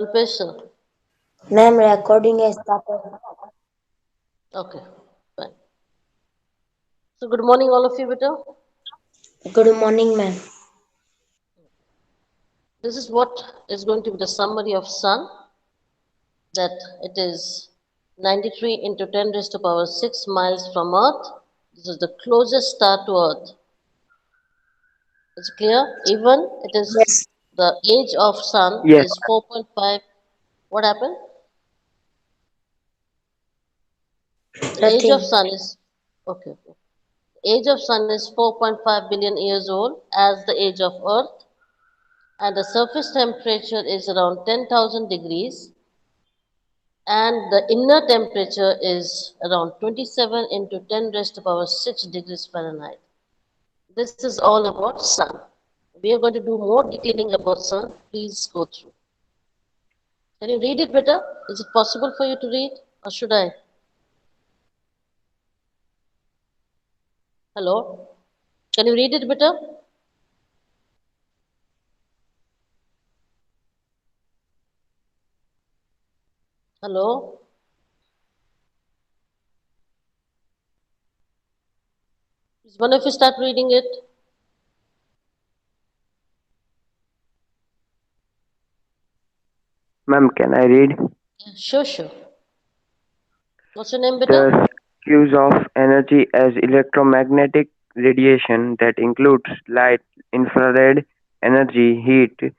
Kalpesh? Ma'am, recording has started. Okay, fine. So good morning, all of you, beta. Good morning, ma'am. This is what is going to be the summary of Sun. That it is 93 into 10 raised to power 6 miles from Earth. This is the closest star to Earth. It's clear. Even it is Yes. the age of Sun Yes, is 4.5. What happened? The age of Nothing. Sun is okay. Age of Sun is 4.5 billion years old as the age of Earth, and the surface temperature is around 10,000 degrees, and the inner temperature is around 27 into 10 raised to power 6 degrees Fahrenheit. This is all about Sun. We are going to do more detailing about Sun. Please go through. Can you read it better? Is it possible for you to read, or should I? Hello? Can you read it better? Hello? Is one of you start reading it? ma'am, can I read? Yeah, sure, sure. What's your name, better? The use of energy as electromagnetic radiation that includes light, infrared energy, heat,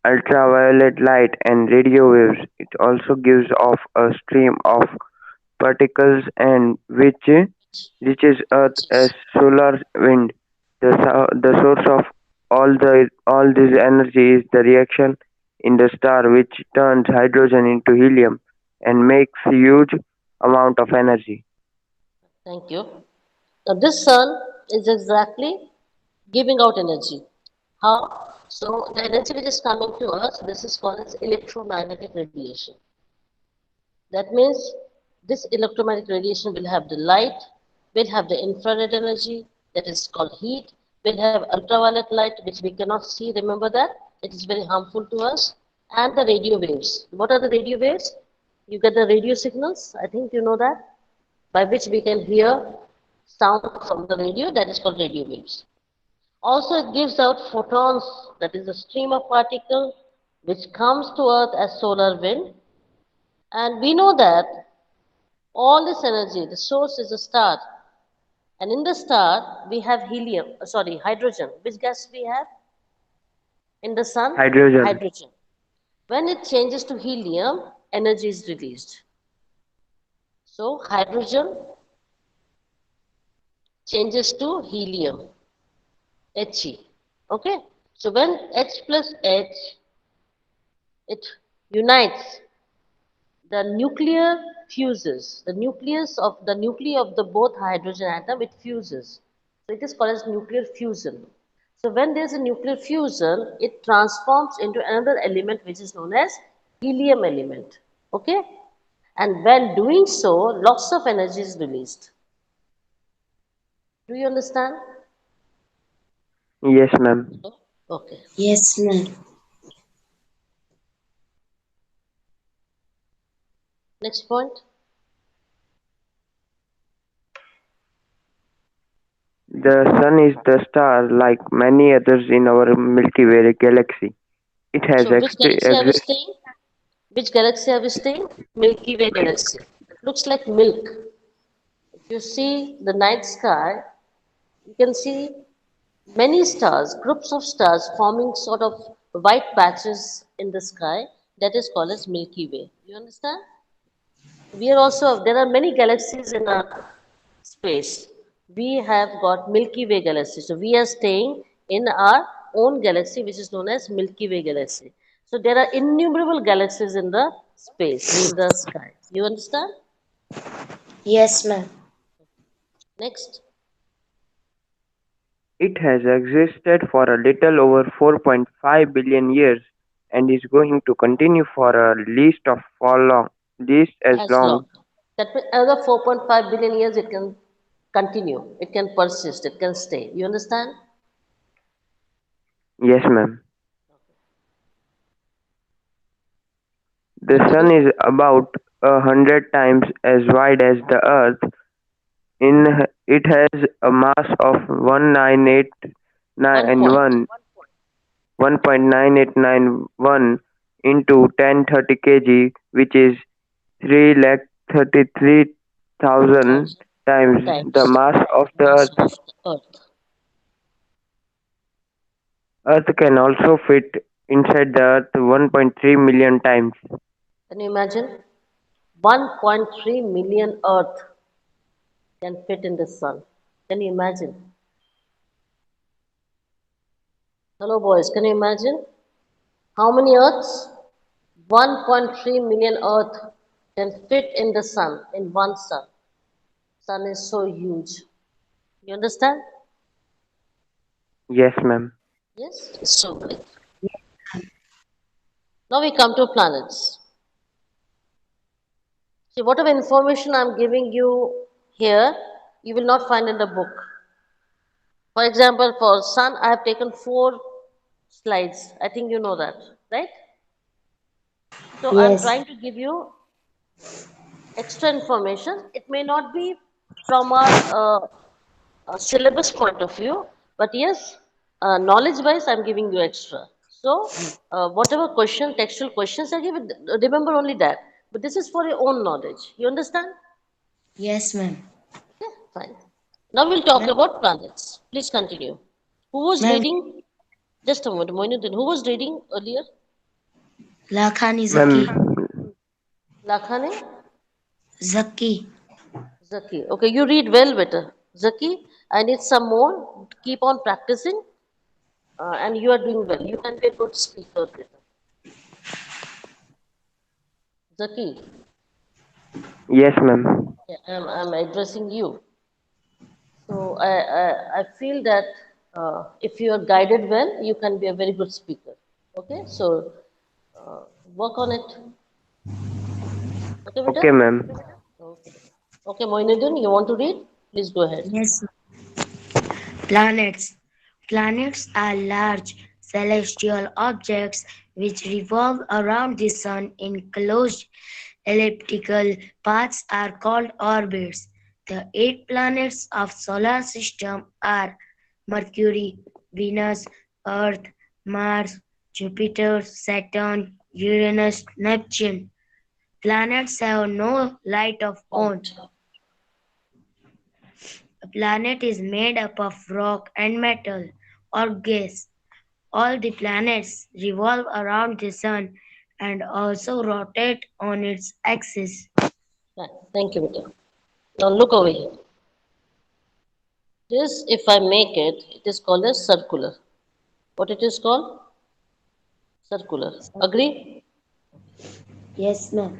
ultraviolet light, and radio waves. It also gives off a stream of particles and which reaches Earth as solar wind. The source of all this energy is the reaction in the star which turns hydrogen into helium and makes huge amount of energy. Thank you. Now, this sun is exactly giving out energy. How? So, the energy which is coming to us, this is called as electromagnetic radiation. That means this electromagnetic radiation will have the light, will have the infrared energy, that is called heat, will have ultraviolet light, which we cannot see. Remember that? It is very harmful to us. And the radio waves. What are the radio waves? You get the radio signals. I think you know that, by which we can hear sound from the radio, that is called radio waves. Also, it gives out photons, that is a stream of particle which comes to Earth as solar wind. And we know that all this energy, the source is a star. And in the star, we have hydrogen. Which gas we have in the sun? Hydrogen. Hydrogen. When it changes to helium, energy is released. So, hydrogen changes to helium. He. Okay. So when H plus H, it unites, the nuclear fuses. The nuclei of the both hydrogen atom, it fuses. So it is called as nuclear fusion. So when there is a nuclear fusion, it transforms into another element which is known as helium element. Okay. And when doing so, lots of energy is released. Do you understand? Yes, ma'am. Okay. Yes, ma'am. Next point. The sun is the star like many others in our Milky Way galaxy. It has So which galaxy are we existed. staying? Which galaxy are we staying? Milky Way galaxy. It looks like milk. If you see the night sky, you can see many stars, groups of stars forming sort of white patches in the sky. That is called as Milky Way. You understand? We are also, there are many galaxies in our space. We have got Milky Way galaxy. So we are staying in our own galaxy, which is known as Milky Way galaxy. So there are innumerable galaxies in the space, in the sky. You understand? Yes, ma'am. Next. It has existed for a little over 4.5 billion years and is going to continue for least as As long. long. That means another 4.5 billion years it can continue, it can persist, it can stay. You understand? Yes, ma'am. The Okay, Sun Vita. is about 100 times as wide as the Earth. It has a mass of 1 point. 1.9891 into 1030 kg, which is 333,000 Thousand times the times mass of the mass Earth. of the Earth. Earth can also fit inside the Earth 1.3 million times. Can you imagine? 1.3 million Earth can fit in the sun. Can you imagine? Hello, boys. Can you imagine? How many Earths? 1.3 million Earth can fit in the sun, in one sun. Sun is so huge. You understand? Yes, ma'am. Yes, it's so great. Now we come to planets. See, whatever information I'm giving you here, you will not find in the book. For example, for sun, I have taken 4 slides. I think you know that, right? So I'm Yes. trying to give you extra information. It may not be from our syllabus point of view, but yes, knowledge-wise, I'm giving you extra. So whatever question, textual questions I give, remember only that. But this is for your own knowledge. You understand? Yes, ma'am. Yeah, fine. Now we'll talk Ma'am, about planets. Please continue. Who was ma'am, reading? Just a moment, Moinuddin. Who was reading earlier? Lakhani Ma'am, Zaki. Lakhane? Zaki. Zaki. Okay, you read well better. Zaki, I need some more. Keep on practicing. And you are doing well. You can be a good speaker later. Zaki, yes, ma'am. yeah, I'm addressing you. So I feel that if you are guided well, you can be a very good speaker. Okay, so work on it. Okay, beta? Okay, ma'am. Okay. Okay, Moinuddin, you want to read? Please go ahead. Yes. Planets. Planets are large celestial objects which revolve around the sun in closed elliptical paths are called orbits. The 8 planets of solar system are Mercury, Venus, Earth, Mars, Jupiter, Saturn, Uranus, Neptune. Planets have no light of own. Right. A planet is made up of rock and metal or gas. All the planets revolve around the sun and also rotate on its axis. Right. Thank you, beta. Now look over here. This, if I make it, it is called as circular. What it is called? Circular. Agree? Yes, ma'am.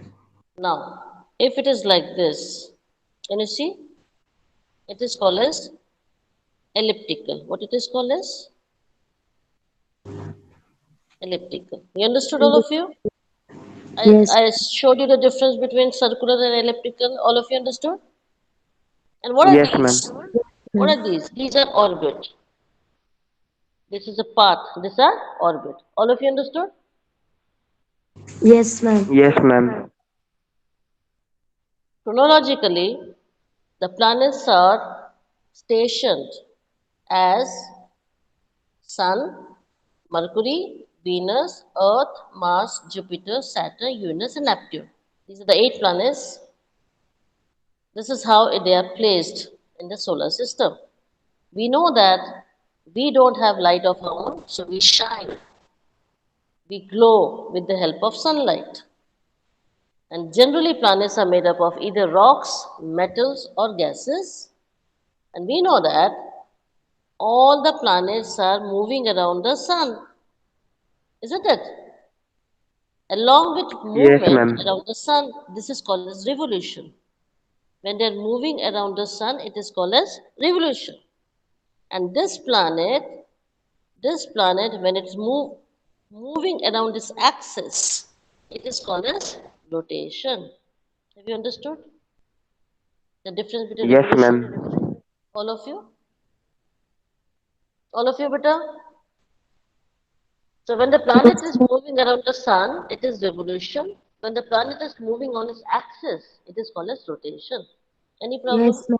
Now, if it is like this, can you see? It is called as elliptical. What it is called as? Elliptical. You understood all of you? Yes. I showed you the difference between circular and elliptical. All of you understood? And what are Yes, ma'am. these? What are these? These are orbit. This is a path. These are orbit. All of you understood? Yes, ma'am. Yes, ma'am. Chronologically, the planets are stationed as Sun, Mercury, Venus, Earth, Mars, Jupiter, Saturn, Uranus, and Neptune. These are the 8 planets. This is how they are placed in the solar system. We know that we don't have light of our own, so we shine, we glow with the help of sunlight. And generally, planets are made up of either rocks, metals, or gases. And we know that all the planets are moving around the sun, isn't it? Along with Yes, movement ma'am. around the sun, this is called as revolution. When they're moving around the sun, it is called as revolution. And this planet, when it's moving around this axis, it is called as rotation. Have you understood the difference between Yes, revolution and ma'am. rotation? All of you? All of you, beta? So when the planet is moving around the sun, it is revolution. When the planet is moving on its axis, it is called as rotation. Any problem? Yes, ma'am.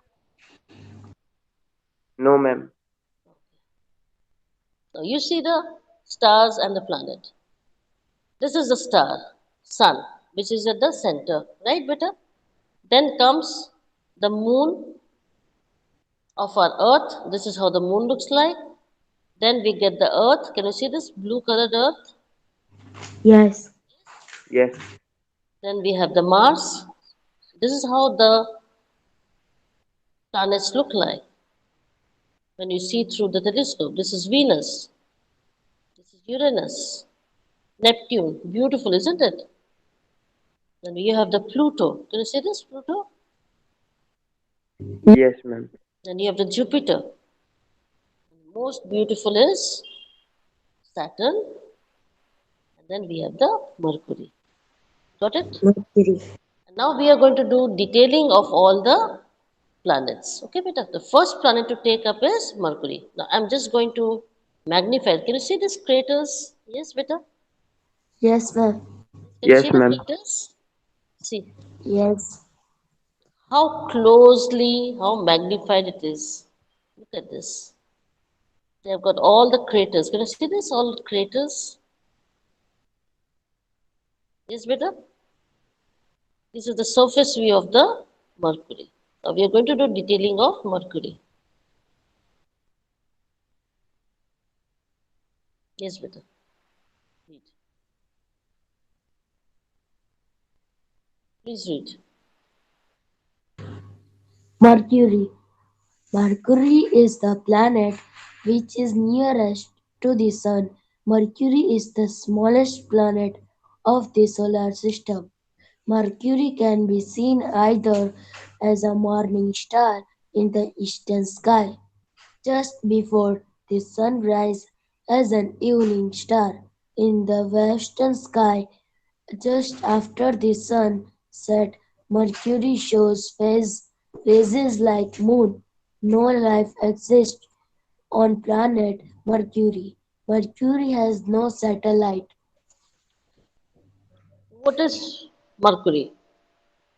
No, ma'am. Now you see the stars and the planet. This is the star, sun, which is at the center, right, beta? Then comes the moon of our earth. This is how the moon looks like. Then we get the earth. Can you see this blue colored earth? Yes. Yes. Then we have the Mars. This is how the planets look like when you see through the telescope. This is Venus. This is Uranus. Neptune. Beautiful, isn't it? Then you have the Pluto. Can you see this, Pluto? Yes, ma'am. Then you have the Jupiter. Most beautiful is Saturn. And then we have the Mercury. Got it? Mercury. And now we are going to do detailing of all the planets. Okay, beta. The first planet to take up is Mercury. Now I'm just going to magnify it. Can you see these craters? Yes, beta. Yes, ma'am. Can you Yes, see the ma'am. craters? See Yes. how closely, how magnified it is. Look at this. They have got all the craters. Can you see this? All craters? Yes, beta. This is the surface view of the Mercury. Now we are going to do detailing of Mercury. Yes, beta. Read. Please read. Mercury. Mercury is the planet which is nearest to the Sun. Mercury is the smallest planet of the solar system. Mercury can be seen either as a morning star in the eastern sky just before the sunrise, as an evening star in the western sky just after the sun set. Mercury shows phases like moon. No life exists on planet Mercury. Mercury has no satellite. What is Mercury?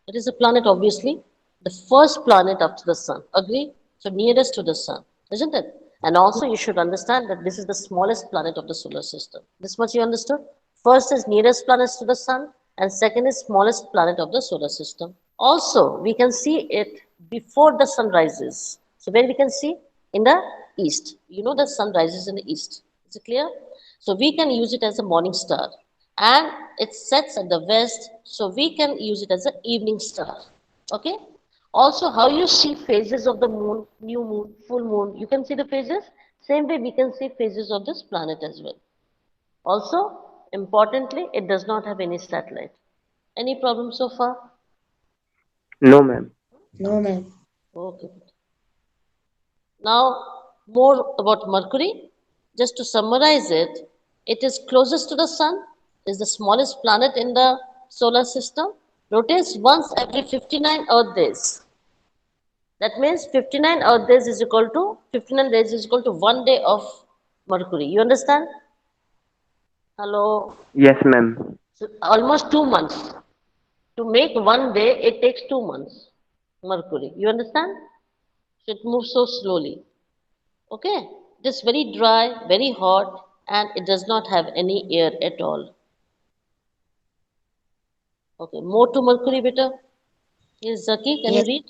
It is a planet, obviously, the first planet after the sun. Agree? So nearest to the sun, isn't it? And also, you should understand that this is the smallest planet of the solar system. This much you understood? First is nearest planets to the sun, and second is smallest planet of the solar system. Also, we can see it before the sun rises. So where we can see? In the east. You know the sun rises in the east. Is it clear? So we can use it as a morning star. And it sets at the west, so we can use it as an evening star. Okay? Also, how you see phases of the moon, new moon, full moon, you can see the phases. Same way we can see phases of this planet as well. Also, importantly, it does not have any satellite. Any problem so far? No, ma'am. No, ma'am. Okay. Now, more about Mercury. Just to summarize it, it is closest to the Sun, is the smallest planet in the solar system, rotates once every 59 Earth days. That means 59 Earth days is equal to 59 days is equal to 1 day of Mercury. You understand? Hello? Yes, ma'am. So almost 2 months. To make 1 day, it takes 2 months. Mercury. You understand? So it moves so slowly. Okay, it is very dry, very hot, and it does not have any air at all. Okay, more to Mercury, beta. Yes, Zaki, can you Yes. read?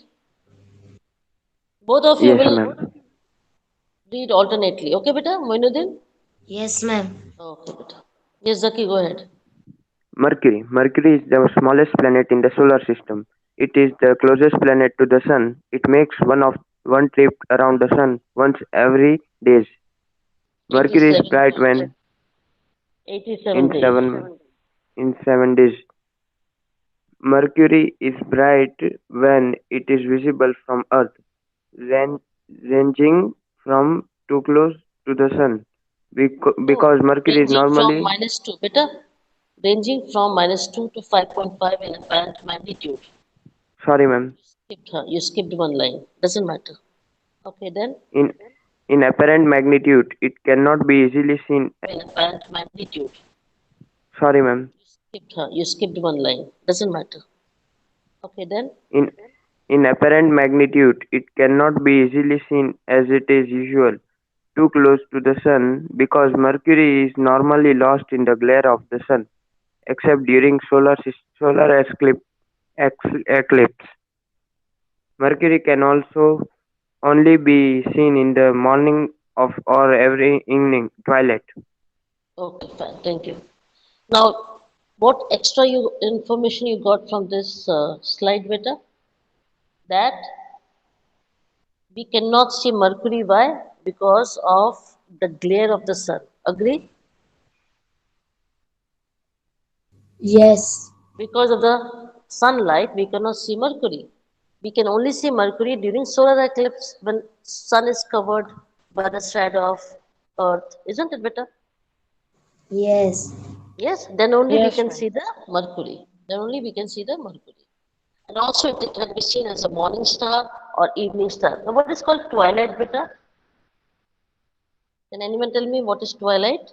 Both of you Yes, will ma'am. read alternately. Okay, beta, Moinuddin? Yes, ma'am. Okay, beta. Yes, Zaki, go ahead. Mercury. Mercury is the smallest planet in the solar system. It is the closest planet to the sun. It makes one trip around the sun once every days. Mercury is 87 bright days. when 87 in days. 7 days. Mercury is bright when it is visible from Earth, ran- ranging from too close to the sun. No, Because Mercury is ranging from normally, -2, beta. Ranging from -2 to 5.5 in apparent magnitude. sorry, ma'am, You skipped one line. Doesn't matter. Okay, then. in in apparent magnitude, it cannot be easily seen. In apparent magnitude. Sorry, ma'am. You skipped one line. Doesn't matter. Okay, then. In in apparent magnitude, it cannot be easily seen as it is usual too close to the sun because Mercury is normally lost in the glare of the sun, except during solar eclipse. Mercury can also only be seen in the morning of or every evening twilight. Okay, fine. Thank you. Now, what extra information you got from this slide, beta? That we cannot see Mercury. Why? Because of the glare of the sun. Agree? Yes. Because of the sunlight, we cannot see Mercury. We can only see Mercury during solar eclipse when sun is covered by the shadow of Earth. Isn't it better? Yes. Yes, then only we Yes, can ma'am. see the Mercury. Then only we can see the Mercury. And also it can be seen as a morning star or evening star. Now what is called twilight, beta? Can anyone tell me what is twilight?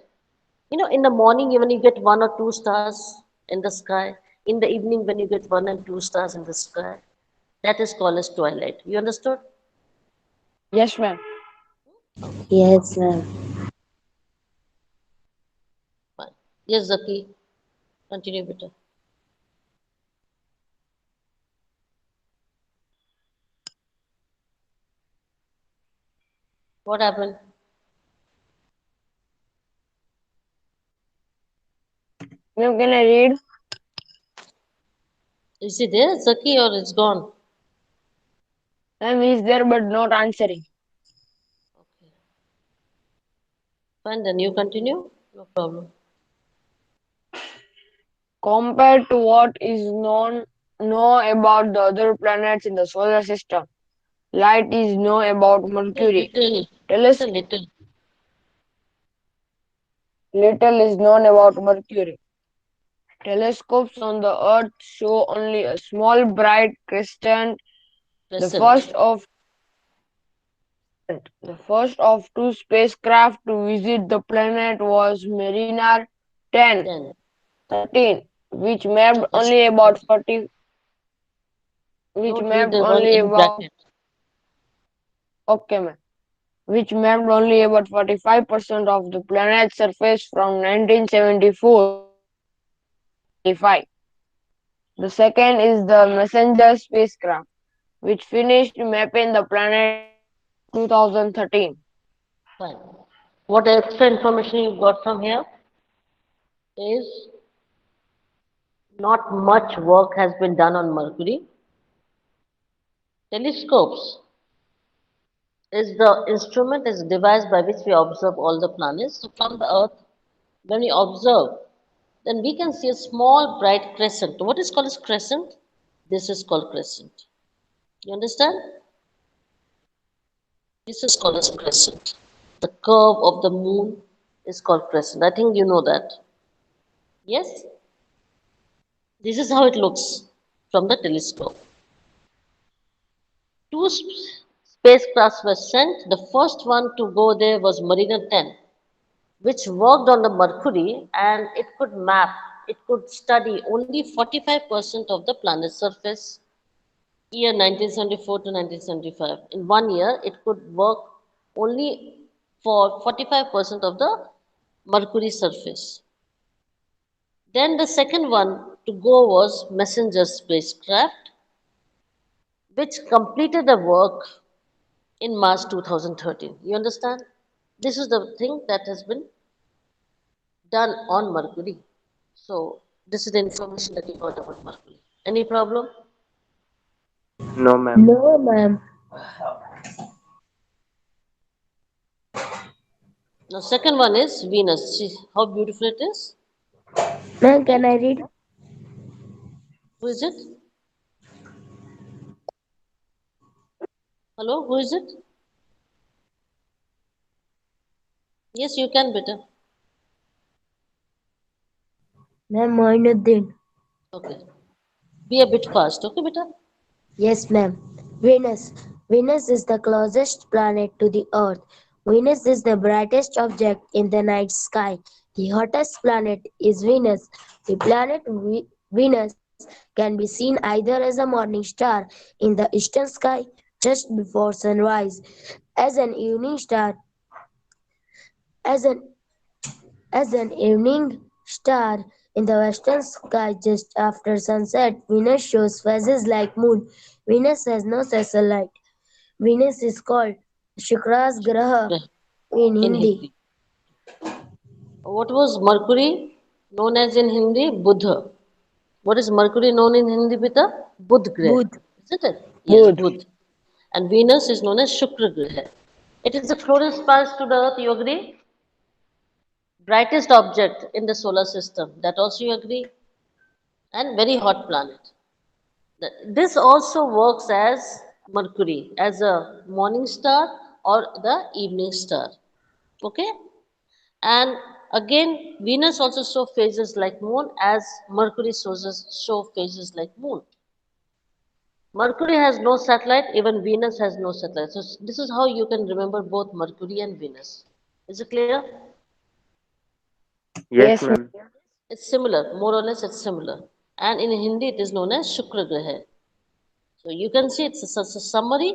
You know, in the morning when you get one or two stars in the sky, in the evening when you get one and two stars in the sky, that is called as twilight. You understood? Yes, ma'am. Okay, Yes, ma'am. fine. Yes, Zaki, continue, beta. What happened? Ma'am, can I read? Is he there, Zaki, or it's gone? Ma'am, he's there but not answering. Okay, fine, then you continue. No problem. Compared to what is know about the other planets in the solar system, light is known about Just Mercury. little, Teles- little, little. Little is known about Mercury. Telescopes on the Earth show only a small bright crescent. The Crescent. first of the first of two spacecraft to visit the planet was Mariner 10 10. 13, which mapped Okay, only stop about it. 40 which Don't read mapped the word only in about bracket. okay ma'am, which mapped only about 45% of the planet's surface from 1974 to 1985. The second is the Messenger spacecraft, which finished mapping the planet in 2013. Fine. What extra information you got from here is not much work has been done on Mercury. Telescopes is the instrument, is a device by which we observe all the planets. So from the Earth, when we observe, then we can see a small bright crescent. What is called as crescent? This is called crescent. You understand? This is called as crescent. The curve of the moon is called crescent. I think you know that. Yes? This is how it looks from the telescope. Two spacecrafts were sent. The first one to go there was Mariner 10, which worked on the Mercury and it could map, it could study only 45% of the planet's surface year 1974 to 1975. In 1 year, it could work only for 45% of the Mercury surface. Then the second one to go was Messenger spacecraft, which completed the work in March 2013. You understand? This is the thing that has been done on Mercury. So, this is the information that you got about Mercury. Any problem? No, ma'am. No, ma'am. Now, second one is Venus. See how beautiful it is? Ma'am, can I read? Who is it? Hello, who is it? Yes, you can, better. Ma'am, Moinuddin. Okay. Be a bit fast, okay, beta? Yes, ma'am. Venus. Venus is the closest planet to the Earth. Venus is the brightest object in the night sky. The hottest planet is Venus. The planet Venus can be seen either as a morning star in the eastern sky just before sunrise, as an evening star, as an as an evening star in the western sky just after sunset. Venus shows phases like moon. Venus has no satellite. Venus is called Shukra's Graha Shukra in in Hindi. Hindi. What was Mercury known as in Hindi? Buddha. What is Mercury known in Hindi, Pita? Budh Grah. Buddha. Isn't it? Yes, Good. Budh. And Venus is known as Shukra Grah. It is the closest planet to the Earth, you agree? Brightest object in the solar system. That also you agree? And very hot planet. This also works as Mercury, as a morning star or the evening star. Okay? And again, Venus also show phases like moon as Mercury show phases like moon. Mercury has no satellite, even Venus has no satellite. So this is how you can remember both Mercury and Venus. Is it clear? Yes, Yes, ma'am. ma'am. It's similar, more or less it's similar. And in Hindi it is known as Shukra Graha. So you can see it's a summary.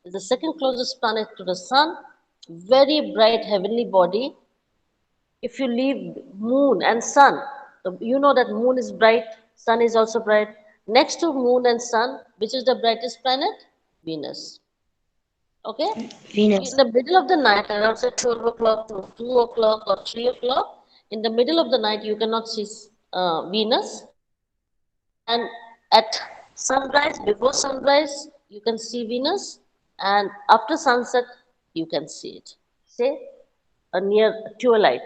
It's the second closest planet to the sun, very bright heavenly body. If you leave moon and sun, you know that moon is bright, sun is also bright. Next to moon and sun, which is the brightest planet? Venus. Okay? In Venus. the middle of the night, around say 12 o'clock to 2 o'clock or 3 o'clock, in the middle of the night, you cannot see Venus. And at sunrise, before sunrise, you can see Venus. And after sunset, you can see it. Say, near twilight.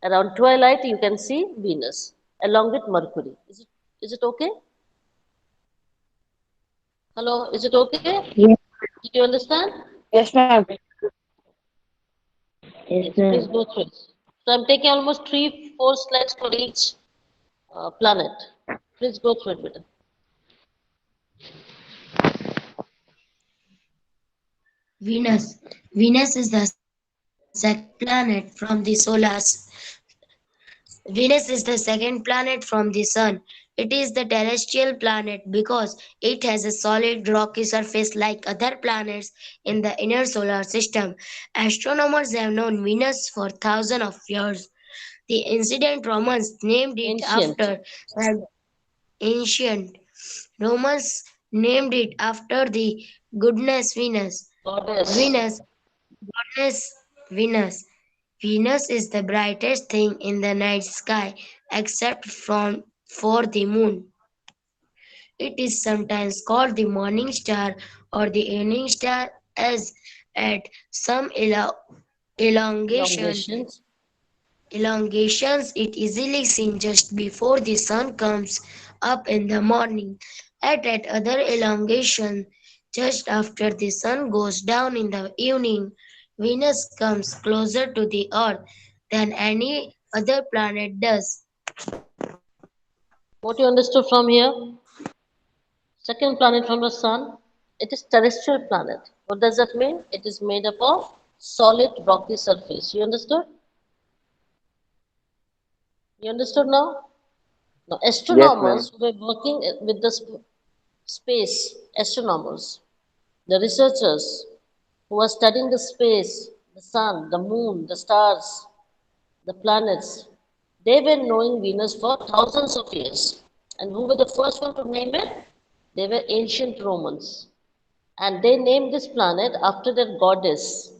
Around twilight, you can see Venus along with Mercury. Is it okay? Hello, is it okay? Yes, Did you understand? Yes, ma'am. yes, Yes, please ma'am. go through it. So I'm taking almost 3, 4 slides for each planet. Please go through it, beta. Venus. Venus is the second planet from the Venus is the second planet from the Sun. It is the terrestrial planet because it has a solid rocky surface like other planets in the inner solar system. Astronomers have known Venus for thousands of years. The ancient Romans named it Ancient, after the ancient Romans named it after the goddess Venus. goddess. Venus, goddess Venus. Venus is the brightest thing in the night sky except for the moon. It is sometimes called the morning star or the evening star as at some elongation Elongations. elongations it easily seen just before the sun comes up in the morning. At other elongation just after the sun goes down in the evening. Venus comes closer to the earth than any other planet does. What you understood from here? Second planet from the sun. It is terrestrial planet. What does that mean? It is made up of solid rocky surface. You understood? You understood now? Now, Yes, ma'am. astronomers who were working with the space, astronomers, the researchers who are studying the space, the sun, the moon, the stars, the planets, they were knowing Venus for thousands of years. And who were the first one to name it? They were ancient Romans. And they named this planet after their goddess,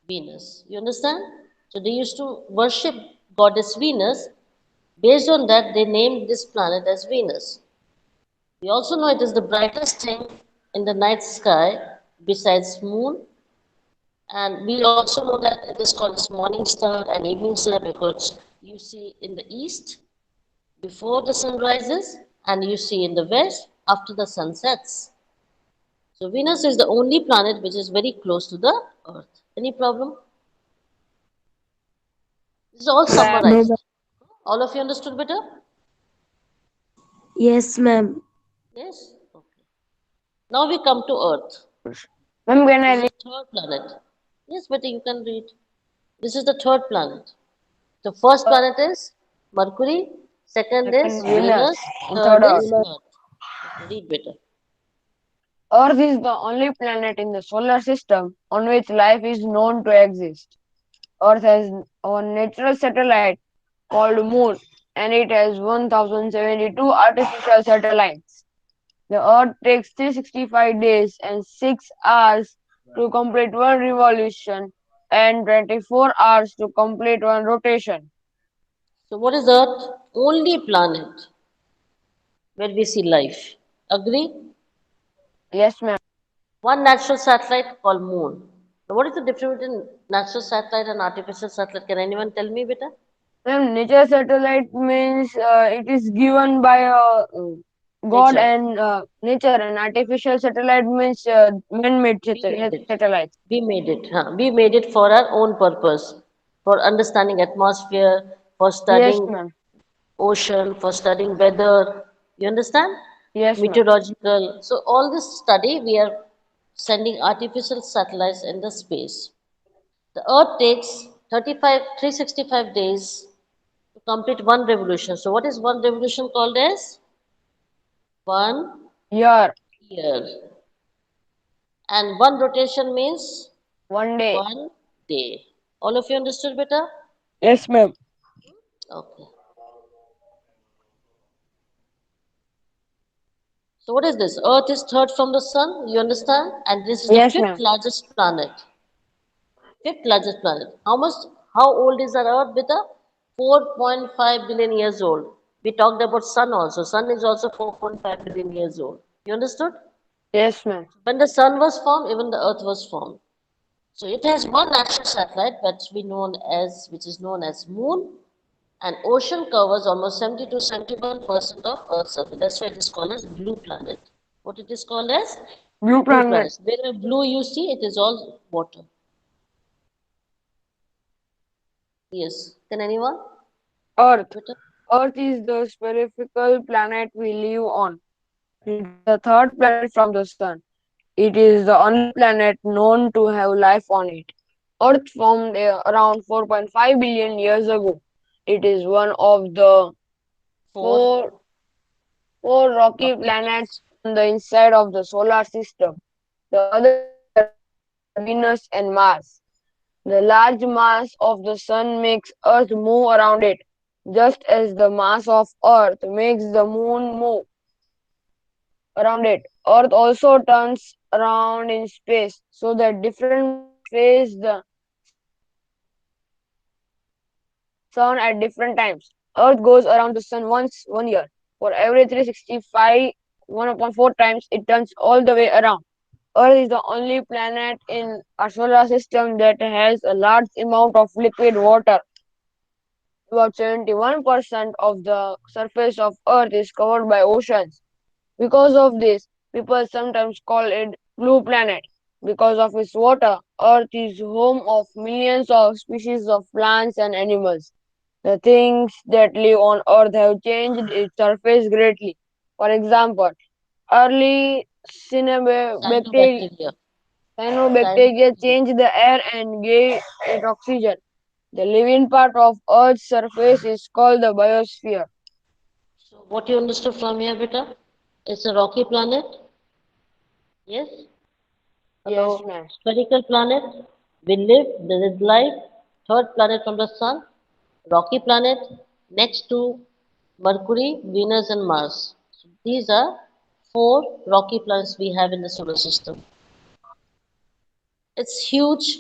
Venus. You understand? So they used to worship goddess Venus. Based on that, they named this planet as Venus. We also know it is the brightest thing in the night sky besides moon, and we also know that it is called as morning star and evening star because you see in the east before the sun rises and you see in the west after the sun sets. So Venus is the only planet which is very close to the Earth. Any problem? This is all Ma'am. No, summarized. All of you understood better? yes, ma'am. Yes? Okay. Now we come to Earth. Ma'am, can This I is read? the third planet. Yes, but you can read. This is the third planet. So first planet is Mercury, second is second Venus, Venus, and third third Earth. is Earth. Okay, read better. Earth is the only planet in the solar system on which life is known to exist. Earth has one natural satellite called Moon, and it has 1072 artificial satellites. The Earth takes 365 days and 6 hours to complete one revolution and 24 hours to complete one rotation. So what is Earth? Only planet where we see life. Agree? Yes, ma'am. One natural satellite called Moon. Now, what is the difference between natural satellite and artificial satellite? Can anyone tell me, beta? Ma'am, nature satellite means it is given by God Nature. and nature, and artificial satellite means man-made We made it. satellites. We made it. Huh? We made it for our own purpose, for understanding atmosphere, for Yes, studying ma'am. ocean, for studying weather. You understand? Yes, ma'am. Meteorological. So all this study, we are sending artificial satellites in the space. The Earth takes 365 days to complete one revolution. So what is one revolution called as? 1 year, 1 year. And one rotation means one day. 1 day. All of you understood better? Yes, ma'am. Okay. So what is this? Earth is third from the sun, you understand? And this is the Yes, fifth ma'am. largest planet. Fifth largest planet. How old is our Earth, Beta? 4.5 billion years old. We talked about sun also. Sun is also 4.5 billion years old. You understood? Yes, ma'am. When the sun was formed, even the earth was formed. So it has one natural satellite which is known as Moon, and ocean covers almost 70 to 71% of Earth's surface. That's why it is called as blue planet. What it is called as? Blue Blue planet. planet. Wherever blue you see, it is all water. Yes. Can anyone? Earth. Better? Earth is the spherical planet we live on. It is the third planet from the sun. It is the only planet known to have life on it. Earth formed around 4.5 billion years ago. It is one of the Four four, four rocky rocky planets planets. on the inside of the solar system. The other three are Venus and Mars. The large mass of the sun makes Earth move around it, just as the mass of Earth makes the moon move around it. Earth also turns around in space so that different moons face the sun at different times. Earth goes around the sun once 1 year. For every 365, 1 upon 4 times it turns all the way around. Earth is the only planet in our solar system that has a large amount of liquid water. About 71% of the surface of Earth is covered by oceans. Because of this, people sometimes call it blue planet. Because of its water, Earth is home of millions of species of plants and animals. The things that live on Earth have changed its surface greatly. For example, early cyanobacteria, Cyanobacteria. cyanobacteria Cyanobacteria. changed the air and gave it oxygen. The living part of Earth's surface is called the biosphere. So what you understood from here, beta? It's a rocky planet. Yes. Yes, Hello. ma'am. Spherical planet. We live. There is life. Third planet from the sun. Rocky planet. Next to Mercury, Venus, and Mars. So these are four rocky planets we have in the solar system. It's huge.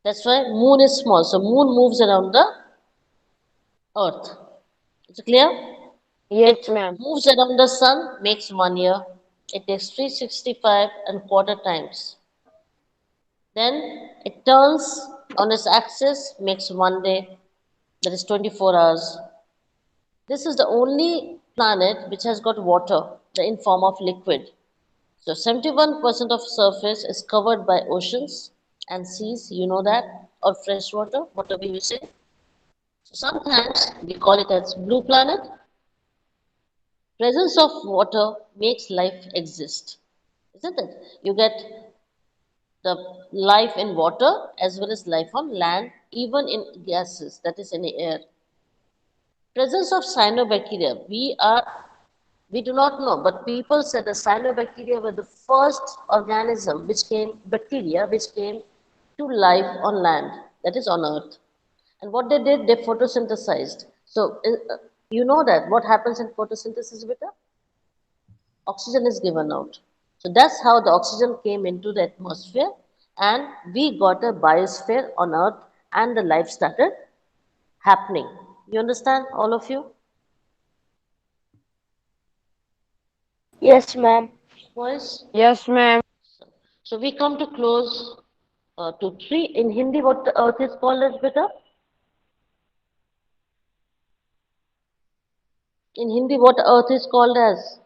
That's why Moon is small. So Moon moves around the Earth. Is it clear? Yes, It ma'am. moves around the sun, makes 1 year. It takes 365 and quarter times. Then it turns on its axis, makes 1 day, that is 24 hours. This is the only planet which has got water in form of liquid. So 71% of surface is covered by oceans and seas, you know that, or fresh water, whatever you say. So sometimes we call it as blue planet. Presence of water makes life exist, isn't it? You get the life in water as well as life on land, even in gases, that is in the air. Presence of cyanobacteria, we do not know, but people said the cyanobacteria were the first organism which came, bacteria which came to life on land, that is on earth. And what they did, they photosynthesized. So you know that what happens in photosynthesis, beta? Oxygen is given out. So that's how the oxygen came into the atmosphere, and we got a biosphere on earth, and the life started happening. You understand, all of you? Yes, ma'am. Boys? Yes, ma'am. So we come to close to three. In Hindi, what the earth is called as, beta? In Hindi, what earth is called as?